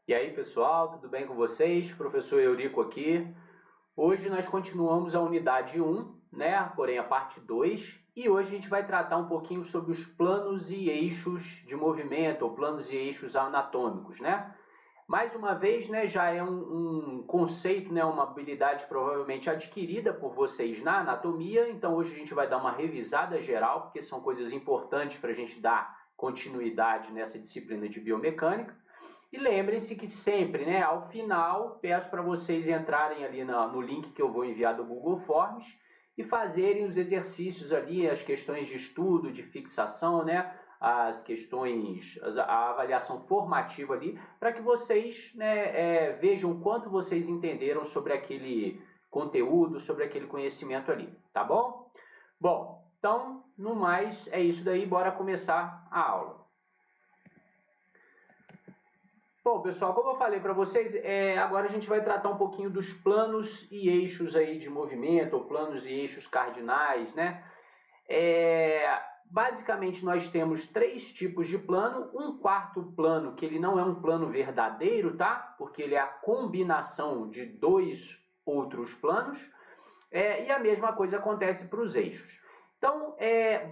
E aí, pessoal, tudo bem com vocês? Professor Eurico aqui. Hoje nós continuamos a unidade 1, né? Porém a parte 2, e hoje a gente vai tratar um pouquinho sobre os planos e eixos de movimento, ou planos e eixos anatômicos, né? Mais uma vez, né, já é um conceito, né, uma habilidade provavelmente adquirida por vocês na anatomia, então hoje a gente vai dar uma revisada geral, porque são coisas importantes para a gente dar continuidade nessa disciplina de biomecânica. E lembrem-se que sempre, né, ao final, peço para vocês entrarem ali no link que eu vou enviar do Google Forms e fazerem os exercícios ali, as questões de estudo, de fixação, né, as questões, a avaliação formativa ali, para que vocês, né, vejam o quanto vocês entenderam sobre aquele conteúdo, sobre aquele conhecimento ali, tá bom? Bom, então, no mais, é isso daí, bora começar a aula. Bom, pessoal, como eu falei para vocês, agora a gente vai tratar um pouquinho dos planos e eixos aí de movimento, ou planos e eixos cardinais, né? Basicamente, nós temos três tipos de plano. Um quarto plano, que ele não é um plano verdadeiro, tá? Porque ele é a combinação de dois outros planos. E a mesma coisa acontece para os eixos. Então,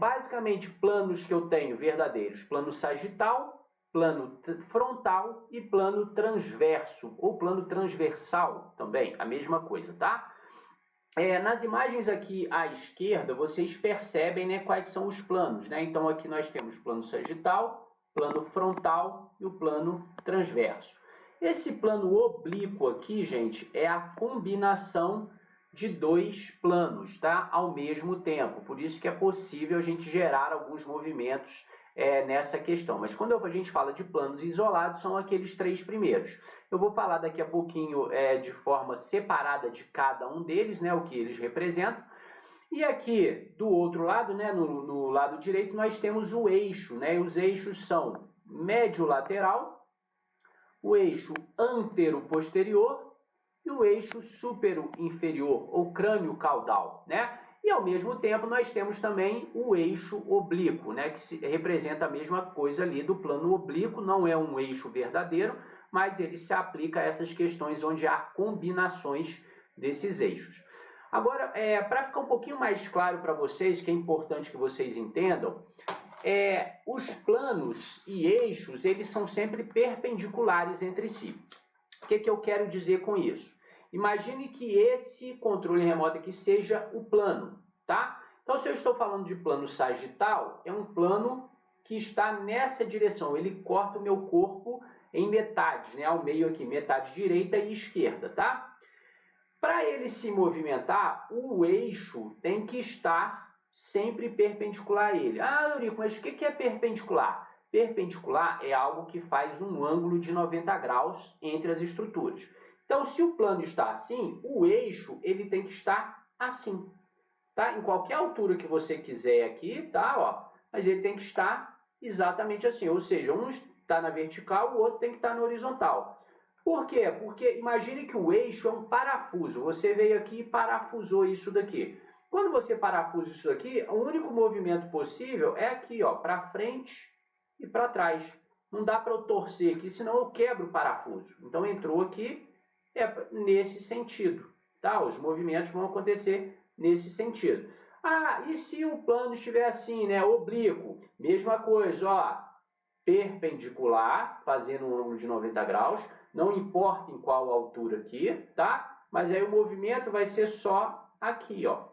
basicamente, planos que eu tenho verdadeiros: plano sagital, plano frontal e plano transverso, ou plano transversal também, a mesma coisa, tá? Nas imagens aqui à esquerda, vocês percebem, né, quais são os planos, né? Então aqui nós temos plano sagital, plano frontal e o plano transverso. Esse plano oblíquo aqui, gente, é a combinação de dois planos, tá? Ao mesmo tempo. Por isso que é possível a gente gerar alguns movimentos nessa questão. Mas quando a gente fala de planos isolados, são aqueles três primeiros. Eu vou falar daqui a pouquinho de forma separada de cada um deles, né, o que eles representam. E aqui, do outro lado, né, no lado direito, nós temos o eixo, né? Os eixos são médio-lateral, o eixo antero-posterior e o eixo supero-inferior, ou crânio-caudal, né? E ao mesmo tempo nós temos também o eixo oblíquo, né, que representa a mesma coisa ali do plano oblíquo, não é um eixo verdadeiro, mas ele se aplica a essas questões onde há combinações desses eixos. Agora, para ficar um pouquinho mais claro para vocês, que é importante que vocês entendam, os planos e eixos, eles são sempre perpendiculares entre si. O que eu quero dizer com isso? Imagine que esse controle remoto aqui seja o plano, tá? Então, se eu estou falando de plano sagital, é um plano que está nessa direção. Ele corta o meu corpo em metades, né? Ao meio aqui, metade direita e esquerda, tá? Para ele se movimentar, o eixo tem que estar sempre perpendicular a ele. Ah, Eurico, mas o que é perpendicular? Perpendicular é algo que faz um ângulo de 90 graus entre as estruturas. Então, se o plano está assim, o eixo ele tem que estar assim, tá? Em qualquer altura que você quiser aqui, tá? Ó, mas ele tem que estar exatamente assim, ou seja, um está na vertical, o outro tem que estar na horizontal. Por quê? Porque imagine que o eixo é um parafuso. Você veio aqui e parafusou isso daqui. Quando você parafusa isso daqui, o único movimento possível é aqui, ó, para frente e para trás. Não dá para eu torcer aqui, senão eu quebro o parafuso. Então entrou aqui, nesse sentido, tá? Os movimentos vão acontecer nesse sentido. Ah, e se o plano estiver assim, né, oblíquo? Mesma coisa, ó, perpendicular, fazendo um ângulo de 90 graus, não importa em qual altura aqui, tá? Mas aí o movimento vai ser só aqui, ó.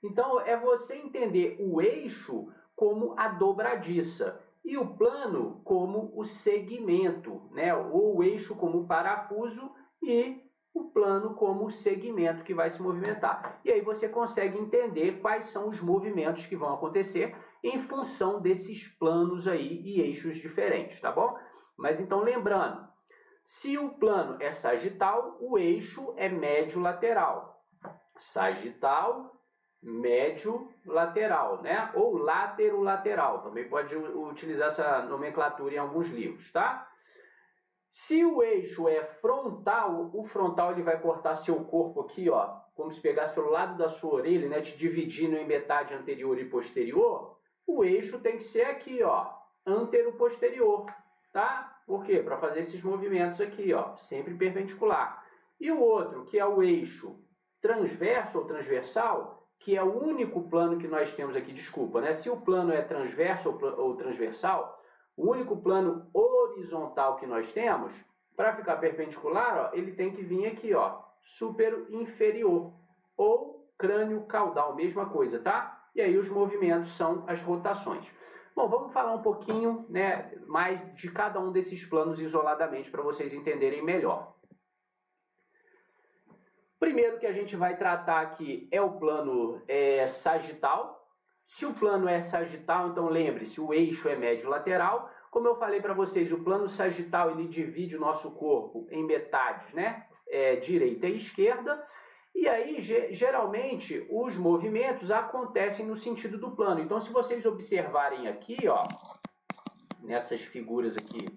Então, é você entender o eixo como a dobradiça e o plano como o segmento, né? Ou o eixo como o parafuso e o plano como o segmento que vai se movimentar. E aí você consegue entender quais são os movimentos que vão acontecer em função desses planos aí e eixos diferentes, tá bom? Mas então lembrando, se o plano é sagital, o eixo é médio-lateral. Sagital, médio-lateral, né? Ou látero-lateral. Também pode utilizar essa nomenclatura em alguns livros, tá? Se o eixo é frontal, o frontal ele vai cortar seu corpo aqui, ó, como se pegasse pelo lado da sua orelha, né, te dividindo em metade anterior e posterior. O eixo tem que ser aqui, ó, antero-posterior, tá? Por quê? Para fazer esses movimentos aqui, ó, sempre perpendicular. E o outro, que é o eixo transverso ou transversal, que é o único plano que nós temos aqui, desculpa, né? Se o plano é transverso ou transversal, o único plano horizontal que nós temos, para ficar perpendicular, ó, ele tem que vir aqui, ó, supero-inferior, ou crânio-caudal, mesma coisa, tá? E aí os movimentos são as rotações. Bom, vamos falar um pouquinho, né, mais de cada um desses planos isoladamente para vocês entenderem melhor. Primeiro que a gente vai tratar aqui é o plano sagital. Se o plano é sagital, então lembre-se, o eixo é médio-lateral. Como eu falei para vocês, o plano sagital ele divide o nosso corpo em metades, né? Direita e esquerda. E aí, geralmente, os movimentos acontecem no sentido do plano. Então, se vocês observarem aqui, ó, nessas figuras aqui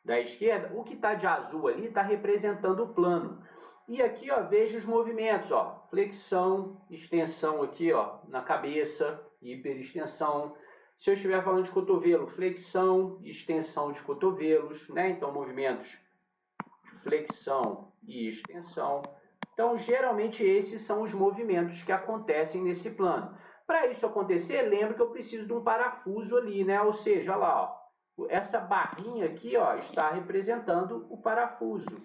da esquerda, o que está de azul ali está representando o plano. E aqui, ó, veja os movimentos, ó, flexão, extensão aqui, ó, na cabeça, hiperextensão. Se eu estiver falando de cotovelo, flexão, extensão de cotovelos, né? Então, movimentos flexão e extensão. Então, geralmente, esses são os movimentos que acontecem nesse plano. Para isso acontecer, lembra que eu preciso de um parafuso ali, né? Ou seja, olha lá, ó, essa barrinha aqui, ó, está representando o parafuso,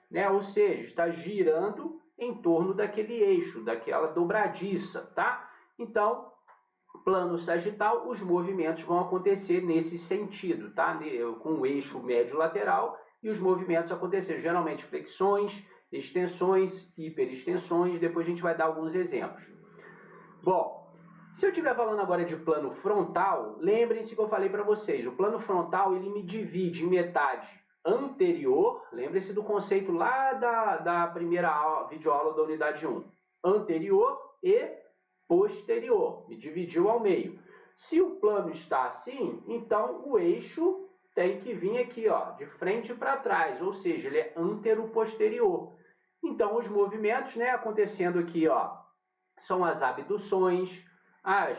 né? Ou seja, está girando em torno daquele eixo, daquela dobradiça, tá? Então, plano sagital, os movimentos vão acontecer nesse sentido, tá? Com o eixo médio-lateral e os movimentos acontecer geralmente flexões, extensões, hiperextensões, depois a gente vai dar alguns exemplos. Bom, se eu estiver falando agora de plano frontal, lembrem-se que eu falei para vocês, o plano frontal ele me divide em metade anterior, lembrem-se do conceito lá da primeira videoaula da unidade 1, anterior e posterior, me dividiu ao meio. Se o plano está assim, então o eixo tem que vir aqui, ó, de frente para trás, ou seja, ele é antero-posterior. Então, os movimentos, né, acontecendo aqui, ó, são as abduções, as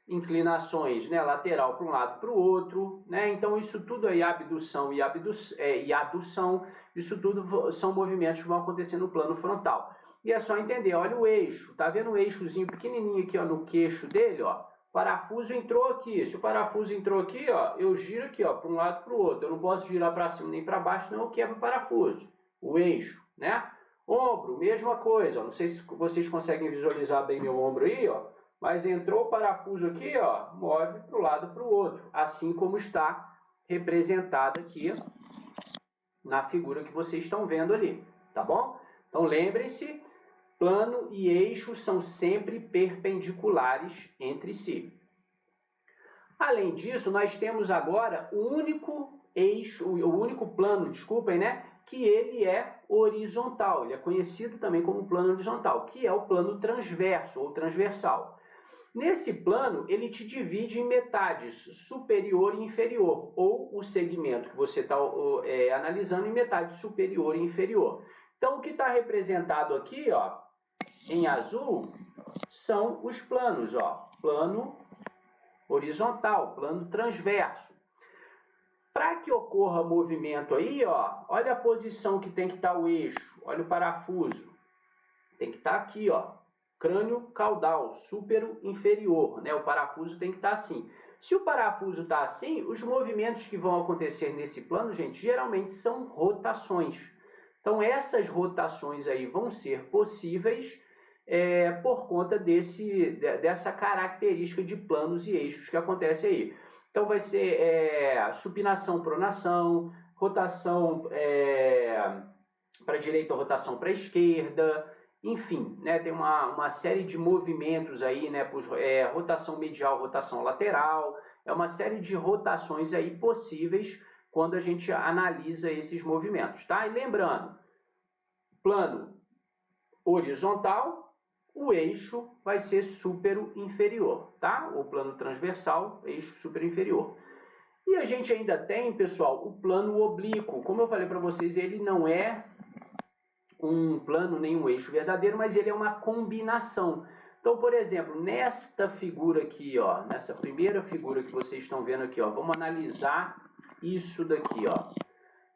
inclinações, né, lateral para um lado para o outro, né? Então, isso tudo aí, abdução e adução, isso tudo são movimentos que vão acontecer no plano frontal. E é só entender, olha o eixo, tá vendo o eixozinho pequenininho aqui, ó, no queixo dele, ó? O parafuso entrou aqui. Se o parafuso entrou aqui, ó, eu giro aqui, ó, para um lado para o outro. Eu não posso girar para cima nem para baixo, não, eu quebro o parafuso. O eixo, né? Ombro, mesma coisa. Ó. Não sei se vocês conseguem visualizar bem meu ombro aí, ó. Mas entrou o parafuso aqui, ó, move para um lado para o outro. Assim como está representado aqui na figura que vocês estão vendo ali, tá bom? Então lembrem-se, plano e eixo são sempre perpendiculares entre si. Além disso, nós temos agora o único eixo, o único plano, desculpem, né? Que ele é horizontal, ele é conhecido também como plano horizontal, que é o plano transverso ou transversal. Nesse plano, ele te divide em metades, superior e inferior, ou o segmento que você está analisando em metade superior e inferior. Então, o que está representado aqui, ó, em azul, são os planos, ó, plano horizontal, plano transverso. Para que ocorra movimento aí, ó, olha a posição que tem que estar o eixo, olha o parafuso, tem que estar aqui, ó, crânio caudal, supero inferior, né? O parafuso tem que estar assim. Se o parafuso está assim, os movimentos que vão acontecer nesse plano, gente, geralmente são rotações. Então, essas rotações aí vão ser possíveis por conta dessa característica de planos e eixos que acontece aí. Então, vai ser supinação, pronação, rotação para a direita, rotação para a esquerda, enfim, né, tem uma série de movimentos aí, né, rotação medial, rotação lateral, é uma série de rotações aí possíveis quando a gente analisa esses movimentos, tá? E lembrando, plano horizontal, o eixo vai ser supero-inferior, tá? O plano transversal, eixo supero-inferior. E a gente ainda tem, pessoal, o plano oblíquo. Como eu falei para vocês, ele não é um plano nem um eixo verdadeiro, mas ele é uma combinação. Então, por exemplo, nesta figura aqui, ó, nessa primeira figura que vocês estão vendo aqui, ó, vamos analisar isso daqui, ó.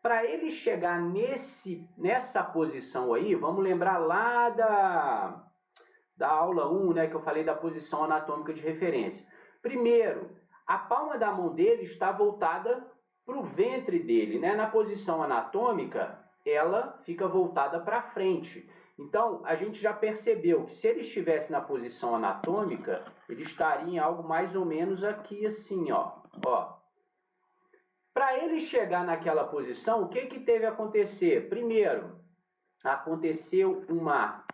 Para ele chegar nessa posição aí, vamos lembrar lá da aula 1, né, que eu falei da posição anatômica de referência. Primeiro, a palma da mão dele está voltada para o ventre dele, né? Na posição anatômica, ela fica voltada para frente. Então, a gente já percebeu que se ele estivesse na posição anatômica, ele estaria em algo mais ou menos aqui assim, ó. Para ele chegar naquela posição, o que teve a acontecer? Primeiro, aconteceu uma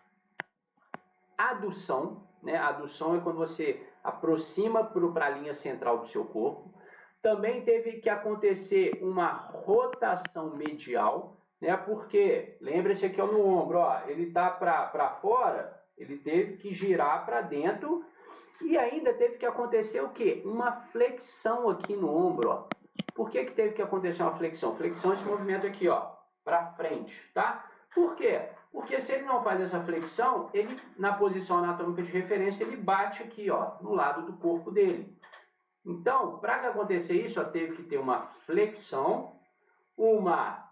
adução, né? Adução é quando você aproxima para a linha central do seu corpo. Também teve que acontecer uma rotação medial, né? Porque, lembre-se aqui no ombro, ó, ele está para fora, ele teve que girar para dentro e ainda teve que acontecer o quê? Uma flexão aqui no ombro, ó. Por que teve que acontecer uma flexão? Flexão é esse movimento aqui, ó, para frente, tá? Por quê? Porque se ele não faz essa flexão, ele, na posição anatômica de referência, ele bate aqui, ó, no lado do corpo dele. Então, para que acontecer isso, ó, teve que ter uma flexão, uma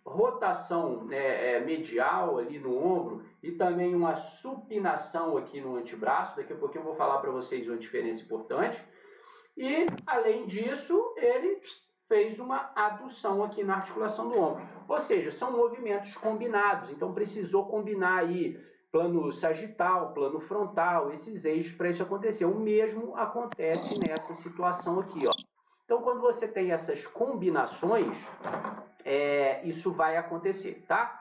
rotação, né, medial ali no ombro e também uma supinação aqui no antebraço. Daqui a pouquinho eu vou falar para vocês uma diferença importante. E, além disso, ele fez uma adução aqui na articulação do ombro. Ou seja, são movimentos combinados, então precisou combinar aí plano sagital, plano frontal, esses eixos para isso acontecer. O mesmo acontece nessa situação aqui, ó. Então, quando você tem essas combinações, isso vai acontecer, tá?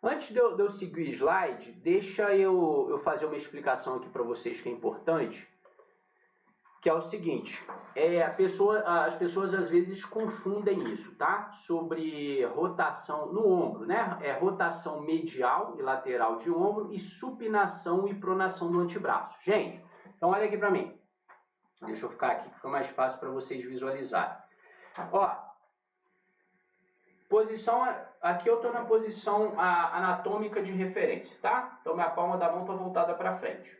Antes de eu seguir o slide, deixa eu fazer uma explicação aqui para vocês que é importante, que é o seguinte, as pessoas às vezes confundem isso, tá? Sobre rotação no ombro, né? Rotação medial e lateral de ombro e supinação e pronação do antebraço. Gente, então olha aqui para mim. Deixa eu ficar aqui, fica mais fácil para vocês visualizarem. Ó, aqui eu estou na posição anatômica de referência, tá? Então minha palma da mão está voltada para frente.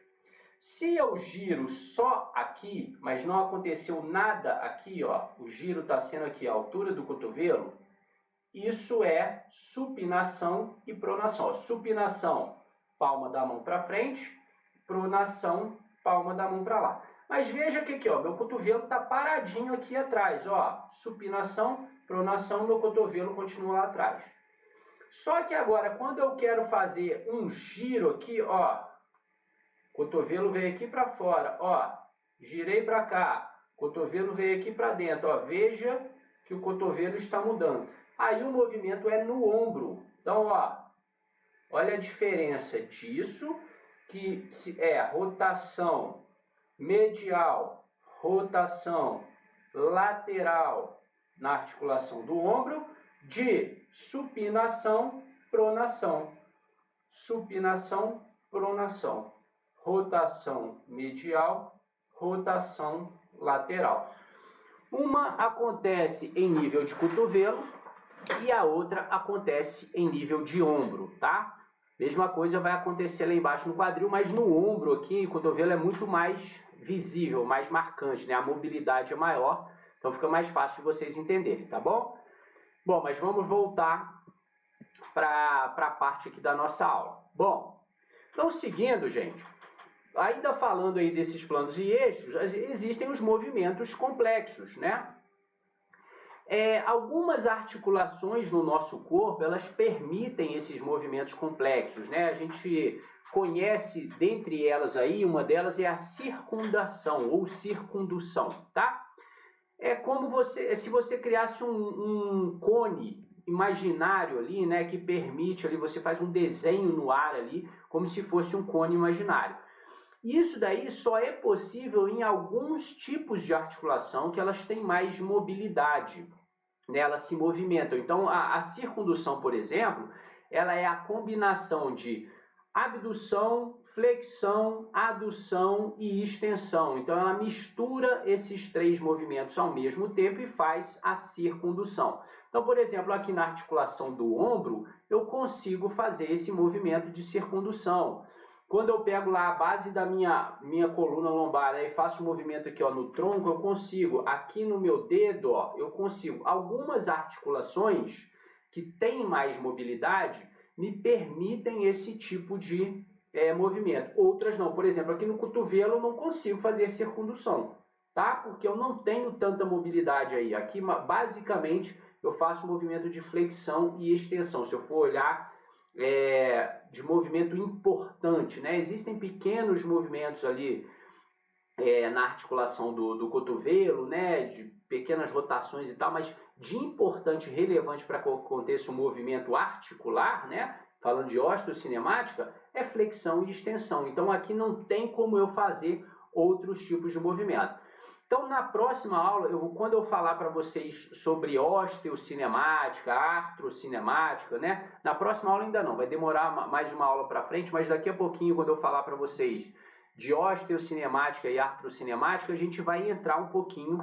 Se eu giro só aqui, mas não aconteceu nada aqui, ó, o giro está sendo aqui à altura do cotovelo, isso é supinação e pronação. Ó, supinação, palma da mão para frente, pronação, palma da mão para lá. Mas veja que aqui, ó, meu cotovelo está paradinho aqui atrás, ó, supinação, pronação, meu cotovelo continua lá atrás. Só que agora, quando eu quero fazer um giro aqui, ó, cotovelo veio aqui para fora, ó, girei para cá, cotovelo veio aqui para dentro, ó, veja que o cotovelo está mudando. Aí o movimento é no ombro. Então, ó, olha a diferença disso, que é rotação medial, rotação lateral na articulação do ombro, de supinação, pronação. Supinação, pronação. Rotação medial, rotação lateral. Uma acontece em nível de cotovelo e a outra acontece em nível de ombro, tá? Mesma coisa vai acontecer lá embaixo no quadril, mas no ombro aqui, o cotovelo é muito mais visível, mais marcante, né? A mobilidade é maior, então fica mais fácil de vocês entenderem, tá bom? Bom, mas vamos voltar para a parte aqui da nossa aula. Bom, então seguindo, gente, ainda falando aí desses planos e eixos, existem os movimentos complexos, né? Algumas articulações no nosso corpo, elas permitem esses movimentos complexos, né? A gente conhece, dentre elas aí, uma delas é a circundação ou circundução, tá? É como se você criasse um cone imaginário ali, né? Que permite ali, você faz um desenho no ar ali, como se fosse um cone imaginário. Isso daí só é possível em alguns tipos de articulação que elas têm mais mobilidade, né? Elas se movimentam. Então, a circundução, por exemplo, ela é a combinação de abdução, flexão, adução e extensão. Então, ela mistura esses três movimentos ao mesmo tempo e faz a circundução. Então, por exemplo, aqui na articulação do ombro, eu consigo fazer esse movimento de circundução. Quando eu pego lá a base da minha coluna lombar, e faço um movimento aqui, ó, no tronco, eu consigo, aqui no meu dedo, ó, eu consigo. Algumas articulações que têm mais mobilidade me permitem esse tipo de movimento. Outras não. Por exemplo, aqui no cotovelo eu não consigo fazer circundução, tá? Porque eu não tenho tanta mobilidade aí. Aqui, basicamente, eu faço um movimento de flexão e extensão. Se eu for olhar de movimento importante, né? Existem pequenos movimentos ali na articulação do cotovelo, né? De pequenas rotações e tal, mas de importante, relevante para que aconteça um movimento articular, né? Falando de osteocinemática, é flexão e extensão. Então aqui não tem como eu fazer outros tipos de movimento. Então, na próxima aula, quando eu falar para vocês sobre osteocinemática, artrocinemática, né? Na próxima aula ainda não, vai demorar mais uma aula para frente, mas daqui a pouquinho, quando eu falar para vocês de osteocinemática e artrocinemática, a gente vai entrar um pouquinho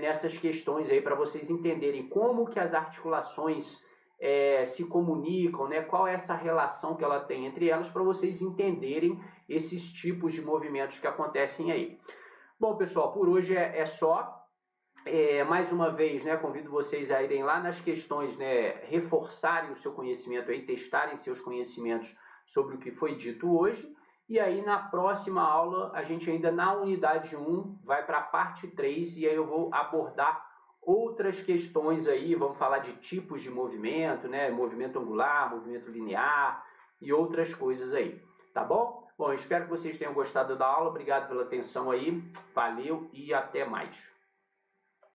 nessas questões aí para vocês entenderem como que as articulações se comunicam, né? Qual é essa relação que ela tem entre elas, para vocês entenderem esses tipos de movimentos que acontecem aí. Bom, pessoal, por hoje é só. Mais uma vez, né, convido vocês a irem lá nas questões, né, reforçarem o seu conhecimento aí, testarem seus conhecimentos sobre o que foi dito hoje. E aí, na próxima aula, a gente ainda na unidade 1 vai para a parte 3 e aí eu vou abordar outras questões aí, vamos falar de tipos de movimento, né, movimento angular, movimento linear e outras coisas aí, tá bom? Bom, espero que vocês tenham gostado da aula, obrigado pela atenção aí, valeu e até mais.